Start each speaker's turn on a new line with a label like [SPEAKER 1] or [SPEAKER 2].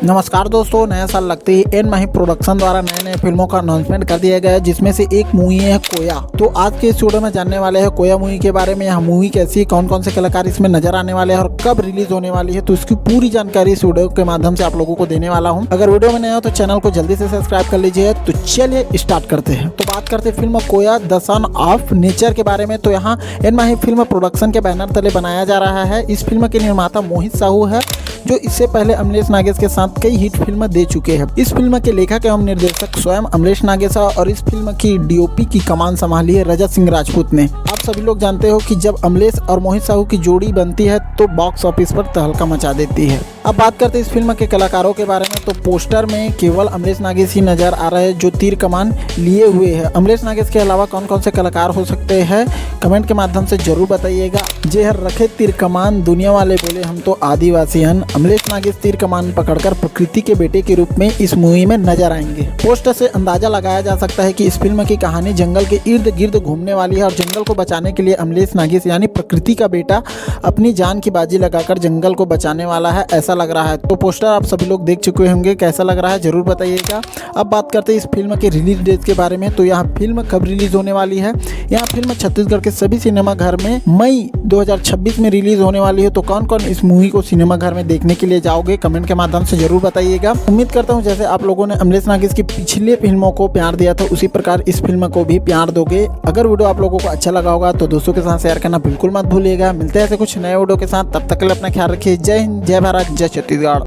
[SPEAKER 1] नमस्कार दोस्तों, नया साल लगते ही एन माही प्रोडक्शन द्वारा नए नए फिल्मों का अनाउंसमेंट कर दिया गया है, जिसमें से एक मूवी है कोया। तो आज के इस वीडियो में जानने वाले हैं कोया मूवी के बारे में। यह मूवी कैसी है, कौन कौन से कलाकार इसमें नजर आने वाले हैं और कब रिलीज होने वाली है, तो इसकी पूरी जानकारी इस वीडियो के माध्यम से आप लोगों को देने वाला हूँ। अगर वीडियो में नया हो तो चैनल को जल्दी से सब्सक्राइब कर लीजिए। तो चलिए स्टार्ट करते हैं। तो बात करते हैं film Koya the son of nature के बारे में। तो यहाँ एन माही फिल्म प्रोडक्शन के बैनर तले बनाया जा रहा है। इस फिल्म के निर्माता मोहित साहू है, जो इससे पहले अमलेश नागेश के साथ कई हिट फिल्म दे चुके हैं। इस फिल्म के लेखक एवं निर्देशक स्वयं अमलेश नागेश और इस फिल्म की डीओपी की कमान संभाली है रजत सिंह राजपूत ने। आप सभी लोग जानते हो कि जब अमलेश और मोहित साहू की जोड़ी बनती है तो बॉक्स ऑफिस पर तहलका मचा देती है। अब बात करते हैं इस फिल्म के कलाकारों के बारे में। तो पोस्टर में केवल अमलेश नागेश ही नजर आ रहे हैं, जो तीर कमान लिए हुए हैं। अमलेश नागेश के अलावा कौन कौन से कलाकार हो सकते हैं, कमेंट के माध्यम से जरूर बताइएगा। जेहर रखे तीर कमान, दुनिया वाले बोले हम तो आदिवासी हन। अमलेश नागेश तीर कमान पकड़कर प्रकृति के बेटे के रूप में इस मूवी में नजर आएंगे। पोस्टर से अंदाजा लगाया जा सकता है कि इस फिल्म की कहानी जंगल के इर्द गिर्द घूमने वाली है और जंगल को बचाने के लिए अमलेश नागेश यानी प्रकृति का बेटा अपनी जान की बाजी लगाकर जंगल को बचाने वाला है, ऐसा लग रहा है। तो पोस्टर आप सभी लोग देख चुके होंगे, कैसा लग रहा है जरूर बताइएगा। अब बात करते हैं इस फिल्म के रिलीज डेट के बारे में। तो यहाँ फिल्म कब रिलीज होने वाली है। यहाँ फिल्म छत्तीसगढ़ के सभी सिनेमा घर में मई 2026 में रिलीज होने वाली है। तो कौन कौन इस मूवी को सिनेमा घर में देखने के लिए जाओगे, कमेंट के माध्यम से जरूर बताइएगा। उम्मीद करता हूँ जैसे आप लोगों ने अमलेश नागेश की पिछले फिल्मों को प्यार दिया था, उसी प्रकार इस फिल्म को भी प्यार दोगे। अगर वीडियो आप लोगों को अच्छा लगा होगा तो दोस्तों के साथ शेयर करना बिल्कुल मत भूलिएगा। मिलते हैं ऐसे कुछ नए वीडियो के साथ, तब तक के लिए अपना ख्याल रखिए। जय हिंद, जय भारत, जय छत्तीसगढ़।